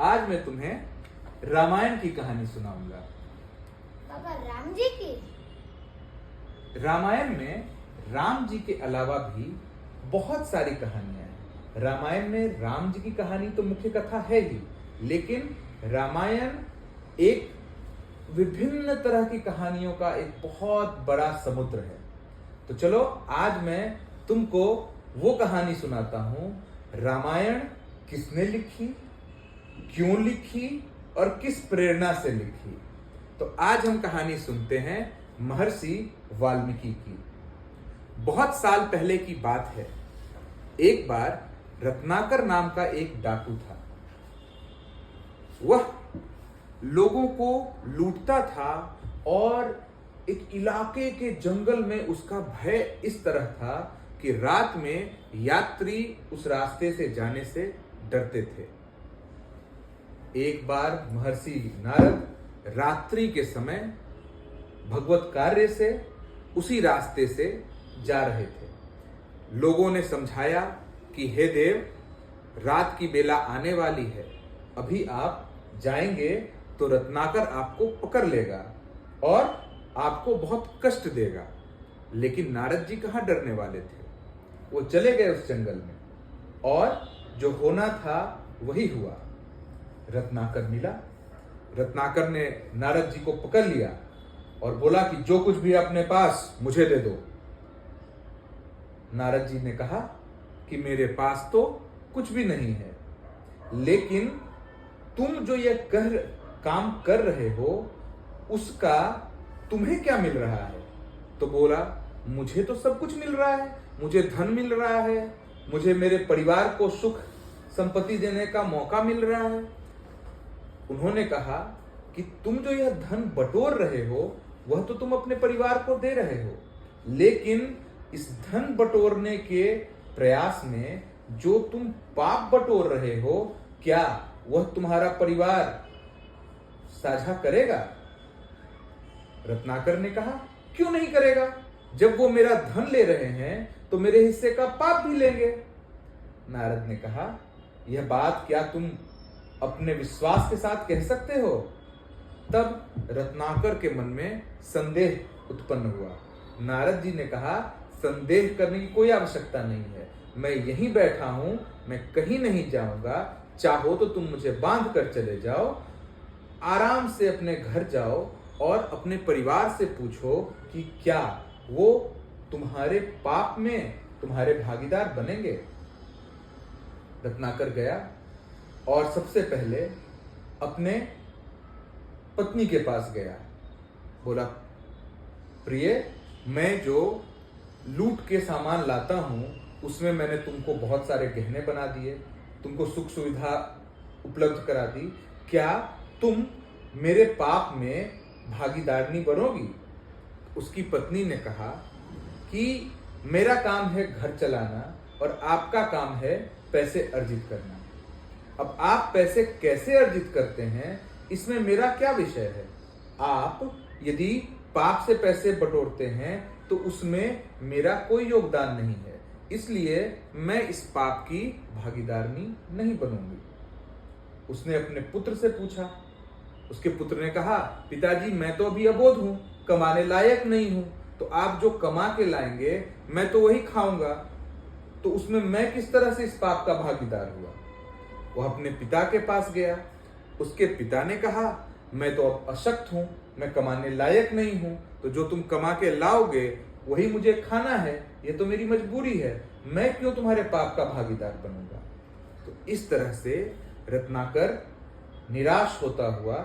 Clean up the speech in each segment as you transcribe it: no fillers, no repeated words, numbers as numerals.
आज मैं तुम्हें रामायण की कहानी सुनाऊंगा। पापा राम जी की? रामायण में राम जी के अलावा भी बहुत सारी कहानियां हैं। रामायण में राम जी की कहानी तो मुख्य कथा है ही, लेकिन रामायण एक विभिन्न तरह की कहानियों का एक बहुत बड़ा समुद्र है। तो चलो आज मैं तुमको वो कहानी सुनाता हूं, रामायण किसने लिखी, क्यों लिखी और किस प्रेरणा से लिखी। तो आज हम कहानी सुनते हैं महर्षि वाल्मीकि की। बहुत साल पहले की बात है। एक बार रत्नाकर नाम का एक डाकू था। वह लोगों को लूटता था और एक इलाके के जंगल में उसका भय इस तरह था कि रात में यात्री उस रास्ते से जाने से डरते थे। एक बार महर्षि नारद रात्रि के समय भगवत कार्य से उसी रास्ते से जा रहे थे। लोगों ने समझाया कि हे देव, रात की बेला आने वाली है, अभी आप जाएंगे तो रत्नाकर आपको पकड़ लेगा और आपको बहुत कष्ट देगा। लेकिन नारद जी कहां डरने वाले थे। वो चले गए उस जंगल में और जो होना था वही हुआ। रत्नाकर मिला। रत्नाकर ने नारद जी को पकड़ लिया और बोला कि जो कुछ भी अपने पास मुझे दे दो। नारद जी ने कहा कि मेरे पास तो कुछ भी नहीं है, लेकिन तुम जो ये काम कर रहे हो उसका तुम्हें क्या मिल रहा है। तो बोला, मुझे तो सब कुछ मिल रहा है, मुझे धन मिल रहा है, मुझे मेरे परिवार को सुख संपत्ति देने का मौका मिल रहा है। उन्होंने कहा कि तुम जो यह धन बटोर रहे हो वह तो तुम अपने परिवार को दे रहे हो, लेकिन इस धन बटोरने के प्रयास में जो तुम पाप बटोर रहे हो, क्या वह तुम्हारा परिवार साझा करेगा। रत्नाकर ने कहा, क्यों नहीं करेगा, जब वो मेरा धन ले रहे हैं तो मेरे हिस्से का पाप भी लेंगे। नारद ने कहा, यह बात क्या तुम अपने विश्वास के साथ कह सकते हो। तब रत्नाकर के मन में संदेह उत्पन्न हुआ। नारद जी ने कहा, संदेह करने की कोई आवश्यकता नहीं है, मैं यहीं बैठा हूं, मैं कहीं नहीं जाऊंगा। चाहो तो तुम मुझे बांध कर चले जाओ, आराम से अपने घर जाओ और अपने परिवार से पूछो कि क्या वो तुम्हारे पाप में तुम्हारे भागीदार बनेंगे। रत्नाकर गया और सबसे पहले अपने पत्नी के पास गया। बोला, प्रिय, मैं जो लूट के सामान लाता हूं उसमें मैंने तुमको बहुत सारे गहने बना दिए, तुमको सुख सुविधा उपलब्ध करा दी, क्या तुम मेरे पाप में भागीदारनी बनोगी। उसकी पत्नी ने कहा कि मेरा काम है घर चलाना और आपका काम है पैसे अर्जित करना। अब आप पैसे कैसे अर्जित करते हैं इसमें मेरा क्या विषय है। आप यदि पाप से पैसे बटोरते हैं तो उसमें मेरा कोई योगदान नहीं है, इसलिए मैं इस पाप की भागीदारनी नहीं बनूंगी। उसने अपने पुत्र से पूछा। उसके पुत्र ने कहा, पिताजी, मैं तो अभी अबोध हूं, कमाने लायक नहीं हूं, तो आप जो कमा के लाएंगे मैं तो वही खाऊंगा, तो उसमें मैं किस तरह से इस पाप का भागीदार हुआ। वह अपने पिता के पास गया। उसके पिता ने कहा, मैं तो अब अशक्त हूं, मैं कमाने लायक नहीं हूं, तो जो तुम कमा के लाओगे वही मुझे खाना है, ये तो मेरी मजबूरी है, मैं क्यों तुम्हारे पाप का भागीदार बनूंगा। तो इस तरह से रत्नाकर निराश होता हुआ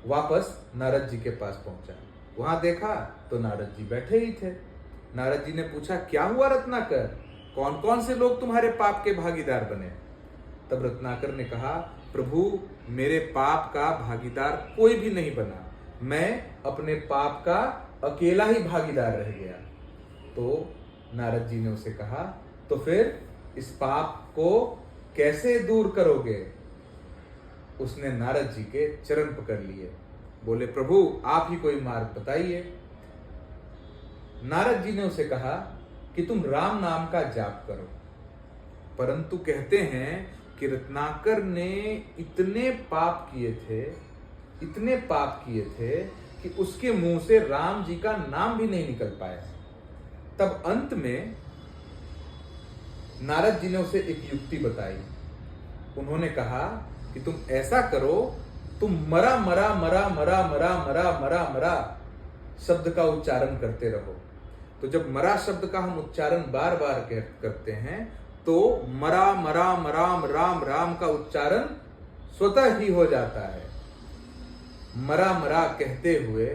वापस नारद जी के पास पहुंचा। वहां देखा तो नारद जी बैठे ही थे। नारद जी ने पूछा, क्या हुआ रत्नाकर, कौन कौन से लोग तुम्हारे पाप के भागीदार बने। तब रत्नाकर ने कहा, प्रभु, मेरे पाप का भागीदार कोई भी नहीं बना, मैं अपने पाप का अकेला ही भागीदार रह गया। तो नारद जी ने उसे कहा, तो फिर इस पाप को कैसे दूर करोगे। उसने नारद जी के चरण पकड़ लिए। बोले, प्रभु, आप ही कोई मार्ग बताइए। नारद जी ने उसे कहा कि तुम राम नाम का जाप करो, परंतु कहते हैं कि रत्नाकर ने इतने पाप किए थे कि उसके मुंह से राम जी का नाम भी नहीं निकल पाया। तब अंत में नारद जी ने उसे एक युक्ति बताई। उन्होंने कहा कि तुम ऐसा करो, तुम मरा मरा मरा मरा मरा मरा मरा मरा शब्द का उच्चारण करते रहो। तो जब मरा शब्द का हम उच्चारण बार बार करते हैं तो मरा मरा मराम राम राम का उच्चारण स्वतः ही हो जाता है। मरा मरा कहते हुए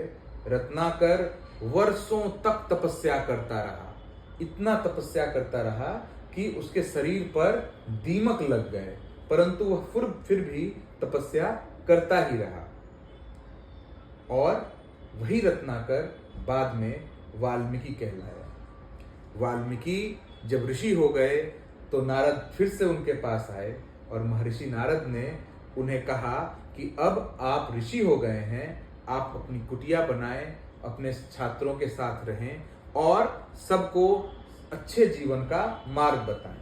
रत्नाकर वर्षों तक तपस्या करता रहा। इतना तपस्या करता रहा कि उसके शरीर पर दीमक लग गए, परंतु वह फिर भी तपस्या करता ही रहा। और वही रत्नाकर बाद में वाल्मीकि कहलाया। वाल्मीकि जब ऋषि हो गए तो नारद फिर से उनके पास आए और महर्षि नारद ने उन्हें कहा कि अब आप ऋषि हो गए हैं, आप अपनी कुटिया बनाएं, अपने छात्रों के साथ रहें और सबको अच्छे जीवन का मार्ग बताएं।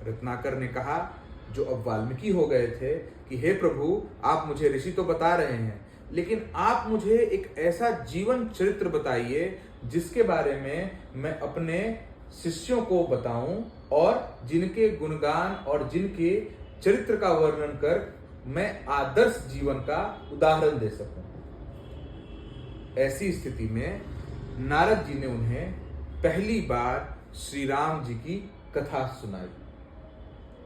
रत्नाकर ने कहा, जो अब वाल्मीकि हो गए थे, कि हे प्रभु, आप मुझे ऋषि तो बता रहे हैं, लेकिन आप मुझे एक ऐसा जीवन चरित्र बताइए जिसके बारे में मैं अपने शिष्यों को बताऊं और जिनके गुणगान और जिनके चरित्र का वर्णन कर मैं आदर्श जीवन का उदाहरण दे सकूं। ऐसी स्थिति में नारद जी ने उन्हें पहली बार श्री राम जी की कथा सुनाई।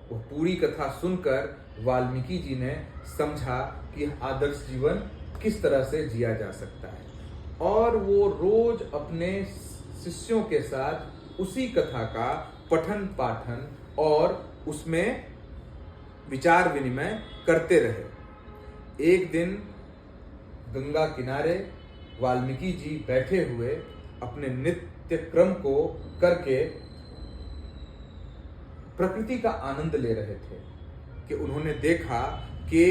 वो पूरी कथा सुनकर वाल्मीकि जी ने समझा कि आदर्श जीवन किस तरह से जिया जा सकता है, और वो रोज अपने शिष्यों के साथ उसी कथा का पठन पाठन और उसमें विचार विनिमय करते रहे। एक दिन गंगा किनारे वाल्मीकि जी बैठे हुए अपने नित्य क्रम को करके प्रकृति का आनंद ले रहे थे कि उन्होंने देखा कि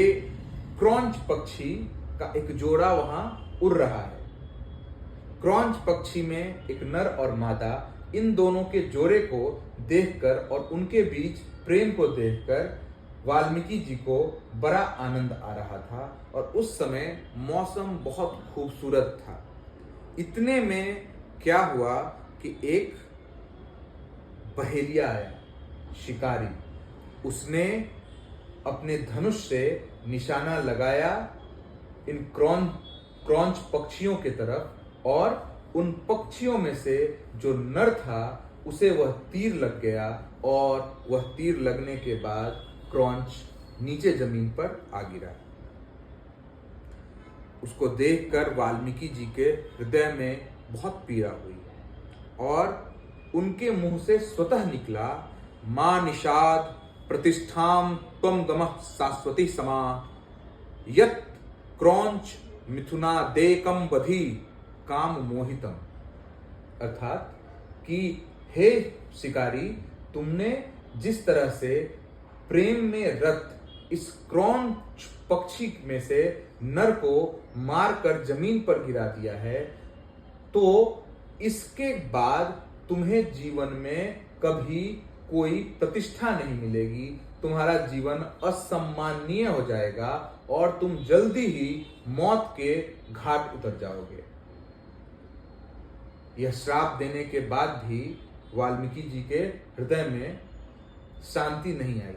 क्रौंच पक्षी का एक जोड़ा वहां उड़ रहा है। क्रौंच पक्षी में एक नर और मादा, इन दोनों के जोड़े को देखकर और उनके बीच प्रेम को देखकर वाल्मीकि जी को बड़ा आनंद आ रहा था और उस समय मौसम बहुत खूबसूरत था। इतने में क्या हुआ कि एक बहेलिया आया, शिकारी। उसने अपने धनुष से निशाना लगाया इन क्रौंच पक्षियों के तरफ, और उन पक्षियों में से जो नर था उसे वह तीर लग गया, और वह तीर लगने के बाद क्रौंच नीचे जमीन पर आ गिरा। उसको देखकर वाल्मीकि जी के हृदय में बहुत पीड़ा हुई और उनके मुंह से स्वतः निकला, मां निषाद प्रतिष्ठाम त्वं गमः शाश्वती समा यत् क्रौंच मिथुनादेकम बधी काम मोहितम। अर्थात कि हे शिकारी, तुमने जिस तरह से प्रेम में रत इस क्रौंच पक्षी में से नर को मारकर जमीन पर गिरा दिया है, तो इसके बाद तुम्हें जीवन में कभी कोई प्रतिष्ठा नहीं मिलेगी, तुम्हारा जीवन असम्मानीय हो जाएगा और तुम जल्दी ही मौत के घाट उतर जाओगे। यह श्राप देने के बाद भी वाल्मीकि जी के हृदय में शांति नहीं आई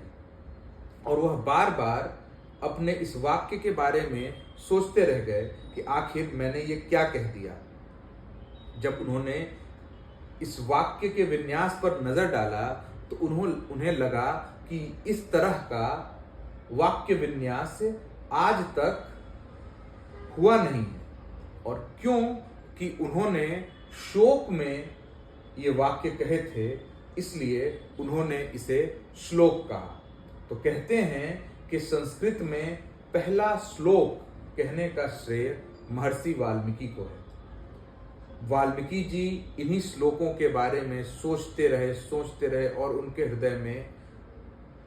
और वह बार बार अपने इस वाक्य के बारे में सोचते रह गए कि आखिर मैंने ये क्या कह दिया। जब उन्होंने इस वाक्य के विन्यास पर नजर डाला तो उन्हें लगा कि इस तरह का वाक्य विन्यास आज तक हुआ नहीं है, और क्यों कि उन्होंने शोक में ये वाक्य कहे थे, इसलिए उन्होंने इसे श्लोक कहा। तो कहते हैं कि संस्कृत में पहला श्लोक कहने का श्रेय महर्षि वाल्मीकि को है। वाल्मीकि जी इन्हीं श्लोकों के बारे में सोचते रहे और उनके हृदय में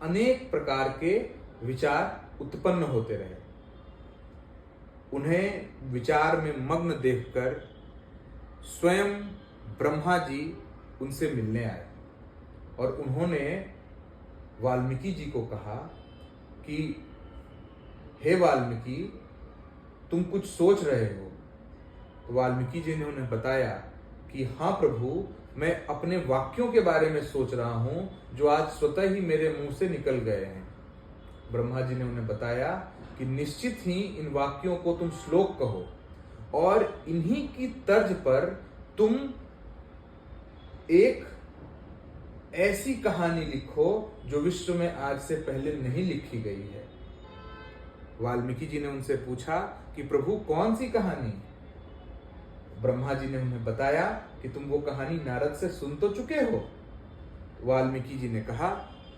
अनेक प्रकार के विचार उत्पन्न होते रहे। उन्हें विचार में मग्न देखकर स्वयं ब्रह्मा जी उनसे मिलने आए और उन्होंने वाल्मीकि जी को कहा कि हे वाल्मीकि, तुम कुछ सोच रहे हो। तो वाल्मीकि जी ने उन्हें बताया कि हाँ प्रभु, मैं अपने वाक्यों के बारे में सोच रहा हूं जो आज स्वतः ही मेरे मुंह से निकल गए हैं। ब्रह्मा जी ने उन्हें बताया कि निश्चित ही इन वाक्यों को तुम श्लोक कहो और इन्हीं की तर्ज पर तुम एक ऐसी कहानी लिखो जो विश्व में आज से पहले नहीं लिखी गई है। वाल्मीकि जी ने उनसे पूछा कि प्रभु कौन सी कहानी? ब्रह्मा जी ने उन्हें बताया कि तुम वो कहानी नारद से सुन तो चुके हो। वाल्मीकि जी ने कहा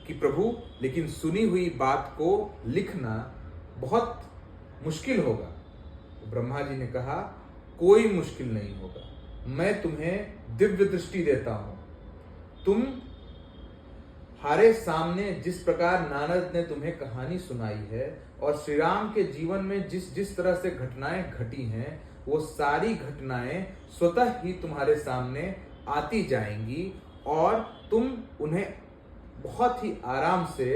कि प्रभु, लेकिन सुनी हुई बात को लिखना बहुत मुश्किल होगा। तो ब्रह्मा जी ने कहा, कोई मुश्किल नहीं होगा, मैं तुम्हें दिव्य दृष्टि देता हूं। तुम हमारे सामने जिस प्रकार नारद ने तुम्हें कहानी सुनाई है और श्री राम के जीवन में जिस जिस तरह से घटनाएं घटी हैं, वो सारी घटनाएं स्वतः ही तुम्हारे सामने आती जाएंगी और तुम उन्हें बहुत ही आराम से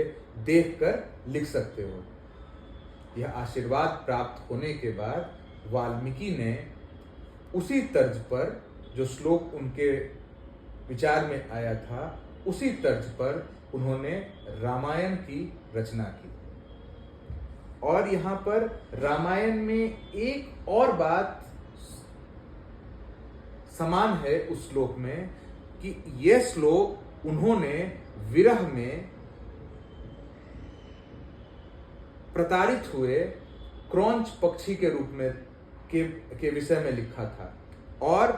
देखकर लिख सकते हो। यह आशीर्वाद प्राप्त होने के बाद वाल्मीकि ने उसी तर्ज पर जो श्लोक उनके विचार में आया था, उसी तर्ज पर उन्होंने रामायण की रचना की। और यहाँ पर रामायण में एक और बात समान है उस श्लोक में कि यह श्लोक उन्होंने विरह में प्रताड़ित हुए क्रौंच पक्षी के रूप में के विषय में लिखा था। और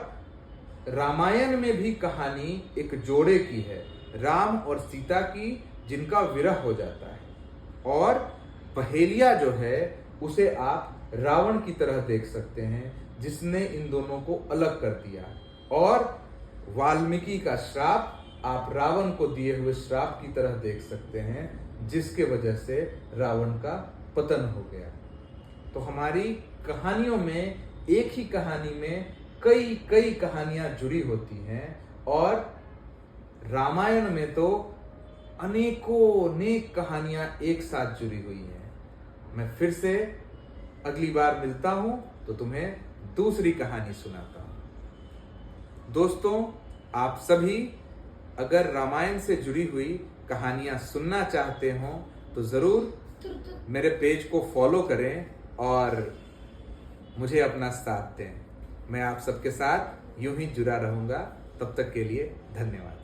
रामायण में भी कहानी एक जोड़े की है, राम और सीता की, जिनका विरह हो जाता है। और पहेलिया जो है उसे आप रावण की तरह देख सकते हैं, जिसने इन दोनों को अलग कर दिया। और वाल्मीकि का श्राप आप रावण को दिए हुए श्राप की तरह देख सकते हैं, जिसके वजह से रावण का पतन हो गया। तो हमारी कहानियों में, एक ही कहानी में कई कई कहानियां जुड़ी होती हैं और रामायण में तो अनेकों अनेक कहानियां एक साथ जुड़ी हुई हैं। मैं फिर से अगली बार मिलता हूं तो तुम्हें दूसरी कहानी सुनाता हूं। दोस्तों, आप सभी अगर रामायण से जुड़ी हुई कहानियां सुनना चाहते हो तो जरूर मेरे पेज को फॉलो करें और मुझे अपना साथ दें। मैं आप सबके साथ यूं ही जुड़ा रहूंगा। तब तक के लिए धन्यवाद।